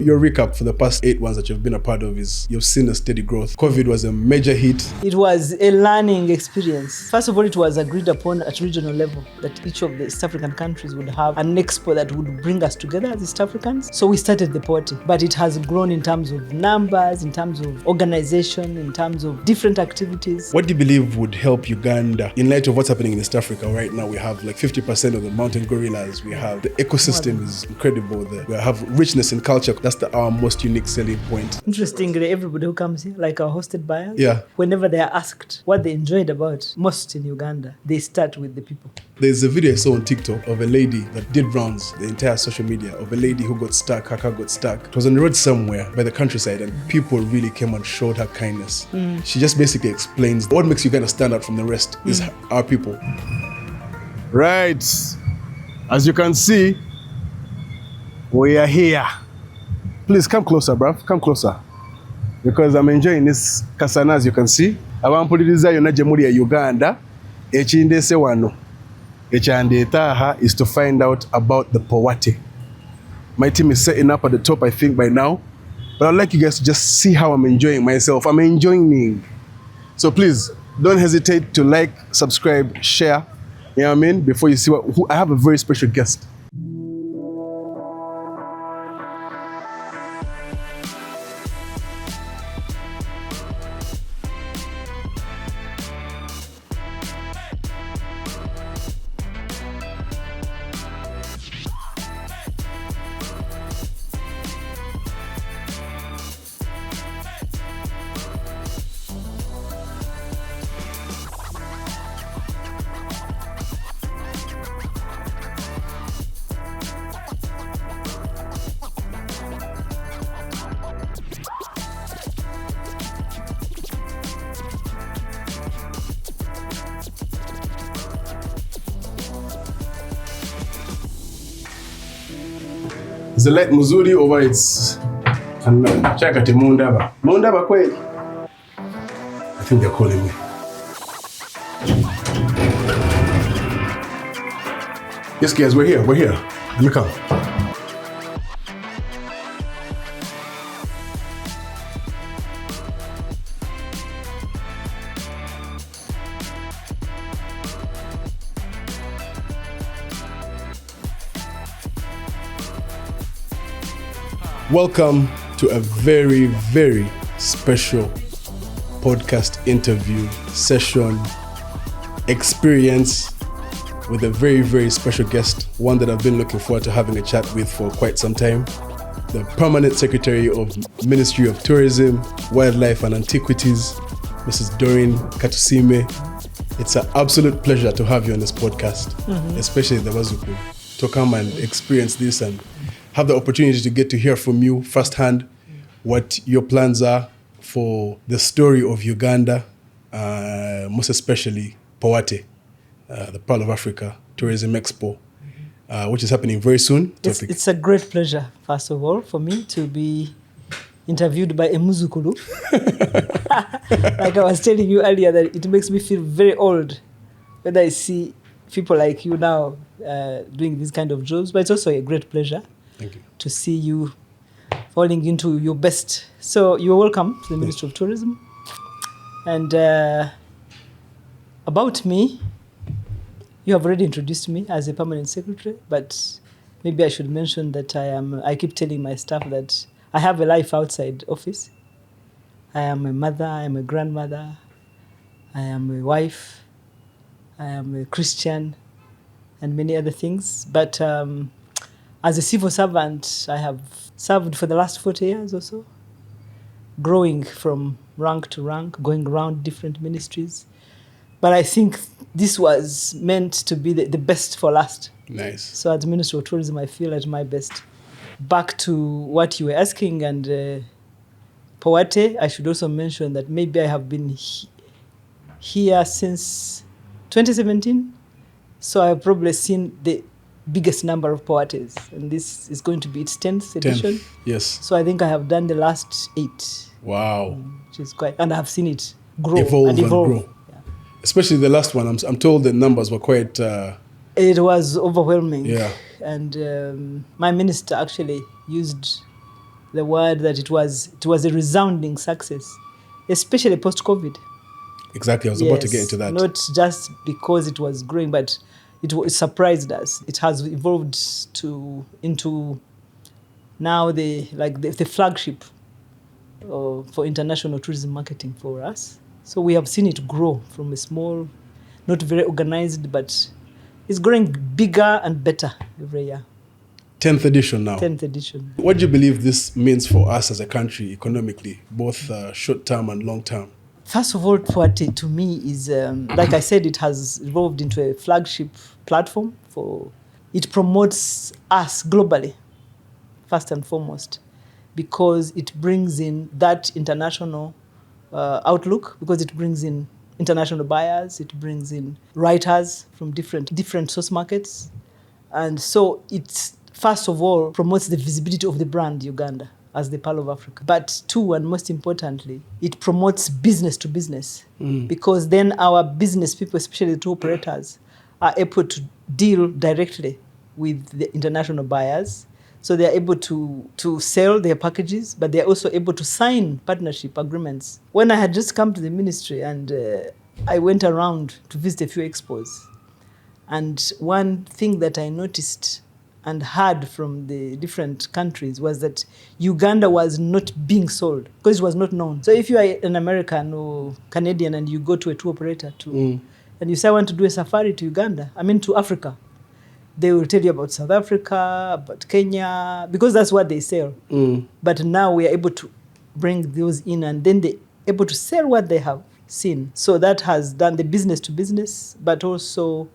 Your recap for the past 8 months that you've been a part of is you've seen a steady growth. COVID was a major hit. It was a learning experience. First of all, it was agreed upon at regional level that each of the East African countries would have an expo that would bring us together as East Africans. So we started the POATE, but it has grown in terms of numbers, in terms of organization, in terms of different activities. What do you believe would help Uganda in light of what's happening in East Africa right now? We have like 50% of the mountain gorillas. We have the ecosystem is incredible. We have richness in culture. That's our most unique selling point. Interestingly, everybody who comes here, like our hosted buyers, yeah, whenever they are asked what they enjoyed about most in Uganda, they start with the people. There's a video I saw on TikTok of a lady that did rounds the entire social media of a lady who got stuck, her car got stuck. It was on the road somewhere by the countryside and people really came and showed her kindness. She just basically explains what makes Uganda stand out from the rest is our people. Right, as you can see, we are here. Please come closer, bruv. Come closer. Because I'm enjoying this kasana, as you can see. Abampuliriza yonna gye muli e Uganda. Ekindese wano. Ekyandeeta aha is to find out about the POATE. My team is setting up at the top, I think, by now. But I'd like you guys to just see how I'm enjoying myself. I'm enjoying. So please, don't hesitate to like, subscribe, share. You know what I mean? Before you see who I have a very special guest. Is the light muzuri over its chakati Mundaba? Mundaba kweli? I think they're calling me. Yes guys, we're here. Let me come. Welcome to a very, very special podcast interview session experience with a very, very special guest, one that I've been looking forward to having a chat with for quite some time. The Permanent Secretary of Ministry of Tourism, Wildlife and Antiquities, Mrs. Doreen Katusime. It's an absolute pleasure to have you on this podcast, especially the Wazuku, to come and experience this and have the opportunity to get to hear from you firsthand what your plans are for the story of Uganda, most especially POATE, the Pearl of Africa Tourism Expo, which is happening very soon. It's a great pleasure, first of all, for me to be interviewed by a Muzukulu. Like I was telling you earlier, that it makes me feel very old when I see people like you now doing these kind of jobs, but it's also a great pleasure. Thank you. To see you falling into your best. So you're welcome to the Ministry of Tourism. And about me, you have already introduced me as a permanent secretary, but maybe I should mention that I keep telling my staff that I have a life outside office. I am a mother, I am a grandmother, I am a wife, I am a Christian, and many other things. But as a civil servant, I have served for the last 40 years or so, growing from rank to rank, going around different ministries. But I think this was meant to be the best for last. Nice. So as Minister of Tourism, I feel at my best. Back to what you were asking, and POATE, I should also mention that maybe I have been here since 2017. So I've probably seen the biggest number of POATEs, and this is going to be its 10th edition. Yes. So I think I have done the last 8. Wow. Which is quite, and I have seen it grow Evolve and evolve. Yeah. Especially the last one. I'm told the numbers were quite It was overwhelming. Yeah. And my minister actually used the word that it was a resounding success, especially post-COVID. Exactly, I was about to get into that. Not just because it was growing, but it surprised us. It has evolved into now the flagship for international tourism marketing for us. So we have seen it grow from a small, not very organized, but it's growing bigger and better every year. 10th edition now. 10th edition. What do you believe this means for us as a country economically, both short term and long term? First of all, POATE to me is, like I said, it has evolved into a flagship platform it promotes us globally, first and foremost, because it brings in that international outlook, because it brings in international buyers, it brings in writers from different source markets. And so it, first of all, promotes the visibility of the brand Uganda as the Pearl of Africa. But two, and most importantly, it promotes business to business, because then our business people, especially the tour operators, are able to deal directly with the international buyers. So they are able to sell their packages, but they are also able to sign partnership agreements. When I had just come to the ministry and I went around to visit a few expos, and one thing that I noticed and heard from the different countries was that Uganda was not being sold because it was not known. So if you are an American or Canadian and you go to a tour operator and you say, I want to do a safari to Uganda, to Africa, they will tell you about South Africa, about Kenya, because that's what they sell. But now we are able to bring those in, and then they're able to sell what they have seen. So that has done the business to business, but also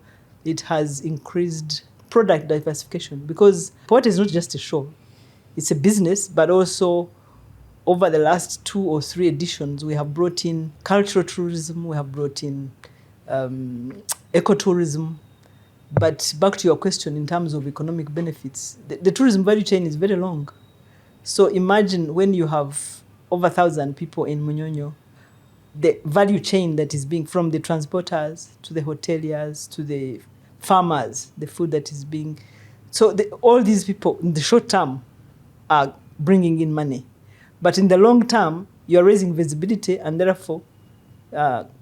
it has increased product diversification, because POATE is not just a show. It's a business, but also over the last 2 or 3 editions, we have brought in cultural tourism, we have brought in ecotourism. But back to your question, in terms of economic benefits, the tourism value chain is very long. So imagine when you have over 1,000 people in Munyonyo, the value chain that is being, from the transporters to the hoteliers to the farmers, the food that is being, so all these people in the short term are bringing in money, but in the long term you're raising visibility and therefore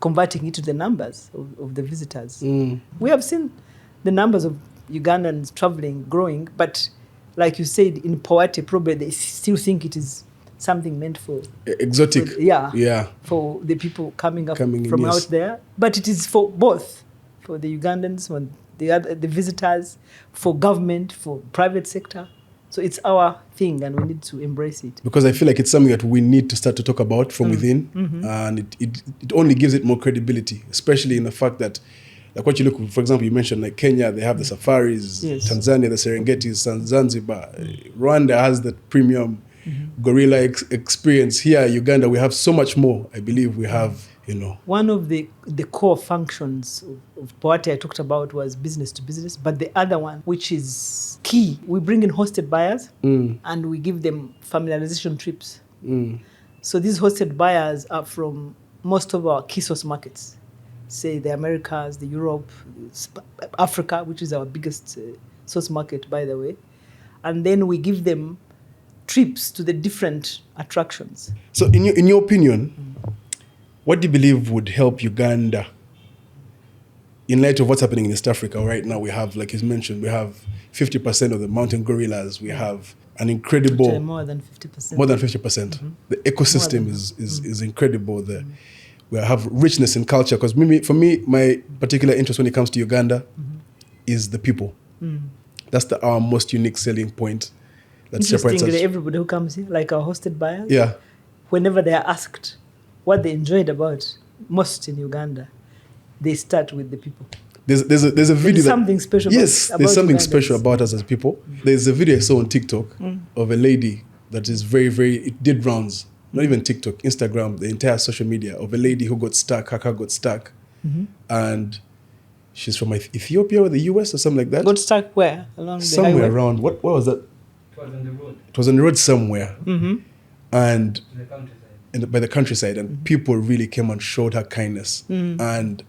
converting it to the numbers of the visitors. We have seen the numbers of Ugandans traveling growing, but like you said, in POATE probably they still think it is something meant for exotic, for the people coming in, out there, but it is for both, for the Ugandans, for the visitors, for government, for private sector. So it's our thing and we need to embrace it. Because I feel like it's something that we need to start to talk about from within, and it only gives it more credibility, especially in the fact that, like what you look, for example, you mentioned like Kenya, they have the safaris, Tanzania, the Serengetis, Zanzibar, Rwanda has the premium gorilla experience. Here, Uganda, we have so much more. I believe we have, One of the core functions of POATE I talked about was business to business, but the other one, which is key, we bring in hosted buyers and we give them familiarization trips. So these hosted buyers are from most of our key source markets, say the Americas, the Europe, Africa, which is our biggest source market, by the way. And then we give them trips to the different attractions. So in your opinion, what do you believe would help Uganda in light of what's happening in East Africa right now? We have, like you mentioned, we have 50% of the mountain gorillas. We have an incredible... Actually, more than 50%. More than 50%. The ecosystem is incredible. We have richness in culture. Because for me, my particular interest when it comes to Uganda is the people. That's our most unique selling point that separates us. Everybody who comes here, like our hosted buyers, whenever they are asked what they enjoyed about most in Uganda, they start with the people. There's a video there's something special. Yes, there's something special about us as people. There's a video I saw on TikTok of a lady that is it did rounds, not even TikTok, Instagram, the entire social media, of a lady who got stuck, her car got stuck, and she's from Ethiopia or the US or something like that. Got stuck where? Along somewhere the highway? Around, what was that? It was on the road. It was on the road somewhere. And The countryside. by the countryside, and people really came and showed her kindness. And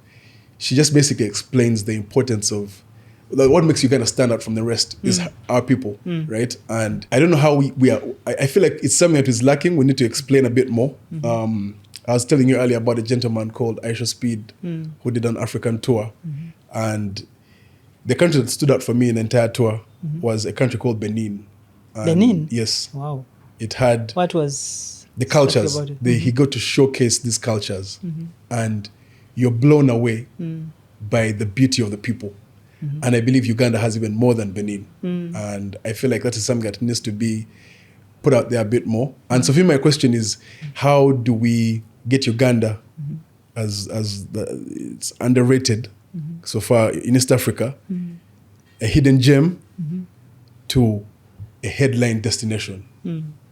she just basically explains the importance of what makes Uganda stand out from the rest is our people, right? And I don't know how we are. I feel like it's something that is lacking. We need to explain a bit more. I was telling you earlier about a gentleman called Aisha Speed who did an African tour, and the country that stood out for me in the entire tour was a country called Benin. And Benin? Yes. Wow. It had What was the cultures. special about it? He got to showcase these cultures, and you're blown away by the beauty of the people. And I believe Uganda has even more than Benin. And I feel like that is something that needs to be put out there a bit more. And Sophie, my question is, how do we get Uganda as it's underrated so far in East Africa, a hidden gem to a headline destination?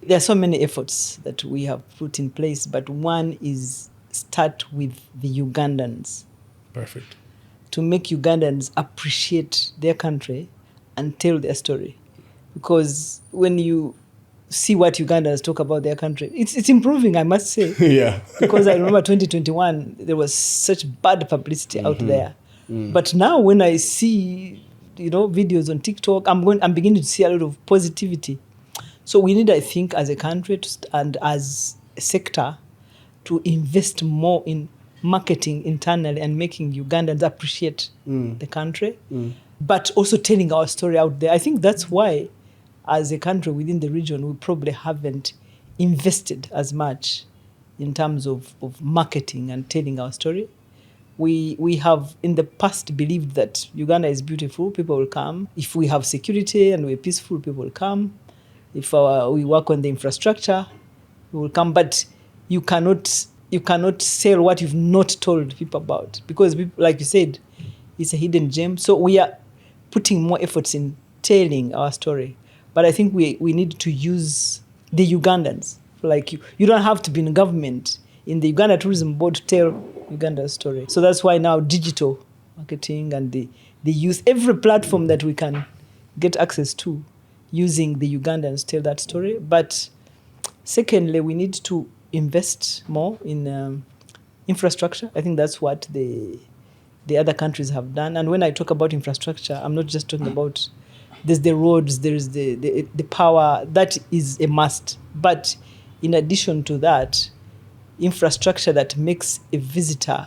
There are so many efforts that we have put in place, but one is start with the Ugandans. Perfect. To make Ugandans appreciate their country and tell their story. Because when you see what Ugandans talk about their country, it's improving, I must say. Yeah. Because I remember 2021, there was such bad publicity out there. But now when I see, videos on TikTok, I'm beginning to see a lot of positivity. So we need, I think, as a country and as a sector, to invest more in marketing internally and making Ugandans appreciate the country, but also telling our story out there. I think that's why, as a country within the region, we probably haven't invested as much in terms of marketing and telling our story. We have in the past believed that Uganda is beautiful, people will come. If we have security and we're peaceful, people will come. If we work on the infrastructure, we will come. But you cannot sell what you've not told people about, because people, like you said, it's a hidden gem. So we are putting more efforts in telling our story. But I think we need to use the Ugandans. Like you don't have to be in government, in the Uganda Tourism Board, to tell Uganda's story. So that's why now digital marketing and the youth, every platform that we can get access to, using the Ugandans tell that story. But secondly, we need to invest more in infrastructure. I think that's what the other countries have done. And when I talk about infrastructure, I'm not just talking about there's the roads, there's the power. That is a must. But in addition to that, infrastructure that makes a visitor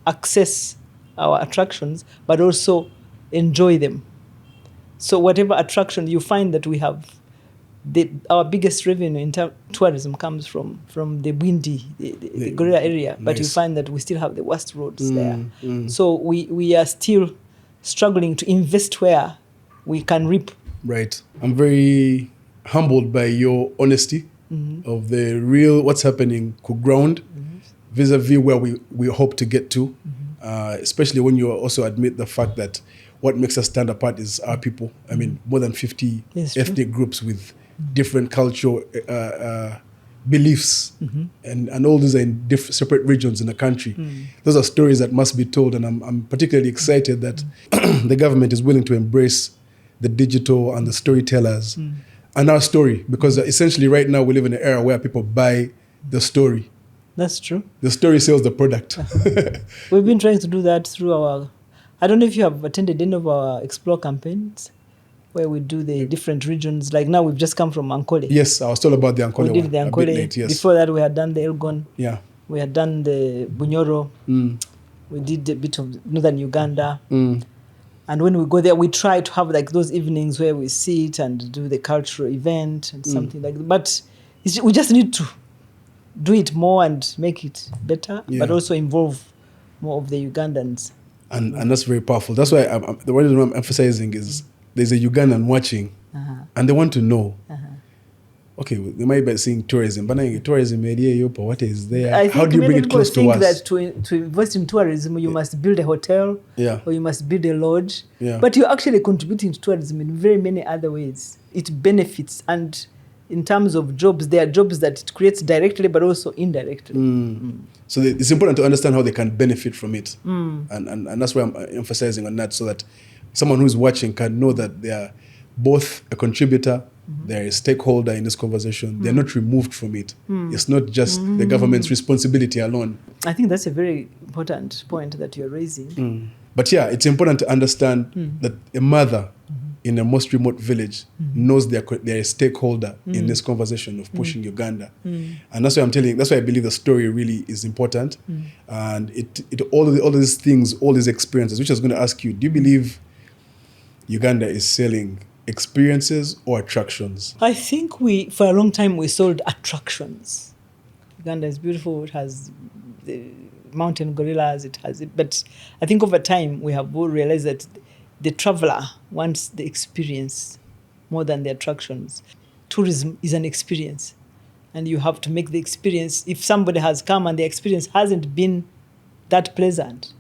access our attractions, but also enjoy them. So whatever attraction you find that we have, our biggest revenue in tourism comes from the windy, the Gorilla area, but you find that we still have the worst roads there. So we are still struggling to invest where we can reap. Right. I'm very humbled by your honesty of the real what's happening on ground vis-a-vis where we hope to get to, especially when you also admit the fact that what makes us stand apart is our people. I mean, more than 50 ethnic groups with different cultural beliefs, and all these are in separate regions in the country. Those are stories that must be told, and I'm particularly excited that the government is willing to embrace the digital and the storytellers and our story, because essentially right now we live in an era where people buy the story. That's true. The story sells the product. We've been trying to do that through I don't know if you have attended any of our Explore campaigns, where we do the different regions. Like now we've just come from Ankole. Yes, I was told about the Ankole one. We did the Ankole. Late, yes. Before that we had done the Elgon. Yeah. We had done the Bunyoro. We did a bit of northern Uganda. And when we go there, we try to have like those evenings where we sit and do the cultural event and something like that. But we just need to do it more and make it better, but also involve more of the Ugandans. And that's very powerful. That's why the word I'm emphasizing is there's a Ugandan watching, and they want to know. Okay, they might be seeing tourism, but tourism area, what is there? How do you bring it close to us? That to invest in tourism, you must build a hotel, or you must build a lodge. But you're actually contributing to tourism in very many other ways. It benefits, and in terms of jobs, there are jobs that it creates directly, but also indirectly. So it's important to understand how they can benefit from it, and that's why I'm emphasizing on that, so that someone who's watching can know that they are both a contributor. They're a stakeholder in this conversation. They're not removed from it. It's not just the government's responsibility alone. I think that's a very important point that you're raising. But yeah, it's important to understand that a mother in a most remote village knows they're a stakeholder in this conversation of pushing Uganda. And that's why that's why I believe the story really is important. And all these things, all these experiences, which I was going to ask you, do you believe Uganda is selling experiences or attractions? I think for a long time, we sold attractions. Uganda is beautiful. It has the mountain gorillas. But I think over time, we have all realized that the traveler wants the experience more than the attractions. Tourism is an experience, and you have to make the experience. If somebody has come and the experience hasn't been that pleasant,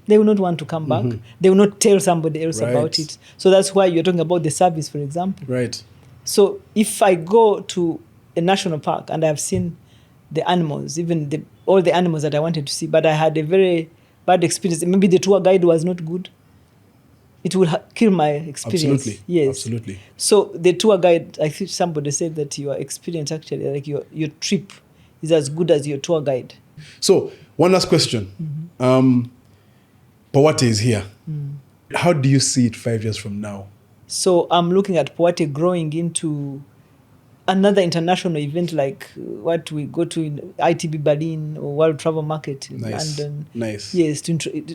they will not want to come back. They will not tell somebody else about it. So that's why you're talking about the service, for example. Right. So if I go to a national park and I've seen the animals, even all the animals that I wanted to see, but I had a very bad experience, maybe the tour guide was not good, it will kill my experience. Absolutely. Yes. Absolutely. So the tour guide, I think somebody said that your experience actually, like your trip is as good as your tour guide. So one last question. POATE is here. How do you see it 5 years from now? So I'm looking at POATE growing into another international event like what we go to in ITB Berlin or World Travel Market in London. Nice. Yes,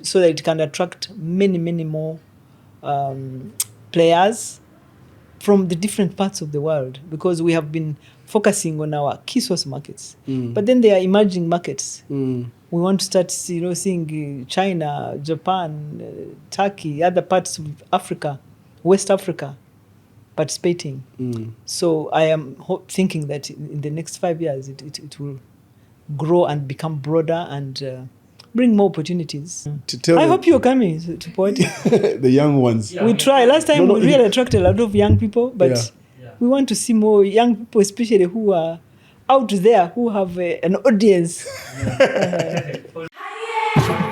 so that it can attract many, many more players from the different parts of the world, because we have been focusing on our key source markets. But then there are emerging markets. We want to start seeing China, Japan, Turkey, other parts of Africa, West Africa participating. So I am thinking that in the next 5 years it will grow and become broader and bring more opportunities. I hope you're coming to POATE. The young ones. We try. Last time we really attracted a lot of young people, but we want to see more young people, especially who are out there, who have an audience.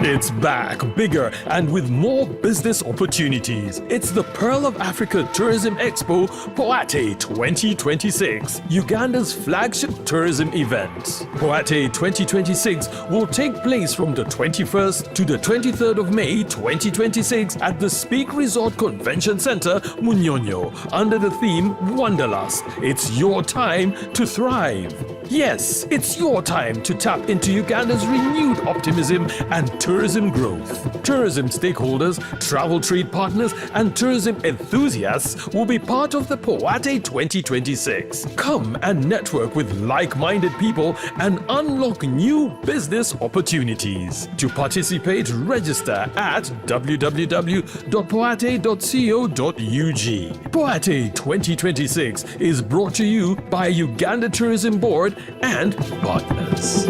It's back, bigger and with more business opportunities. It's the Pearl of Africa Tourism Expo POATE 2026, Uganda's flagship tourism event. POATE 2026 will take place from the 21st to the 23rd of May 2026 at the Speak Resort Convention Center, Munyonyo, under the theme Wanderlust. It's your time to thrive. Yes, it's your time to tap into Uganda's renewed optimism and tourism growth. Tourism stakeholders, travel trade partners, and tourism enthusiasts will be part of the POATE 2026. Come and network with like-minded people and unlock new business opportunities. To participate, register at www.poate.co.ug. POATE 2026 is brought to you by Uganda Tourism Board and partners.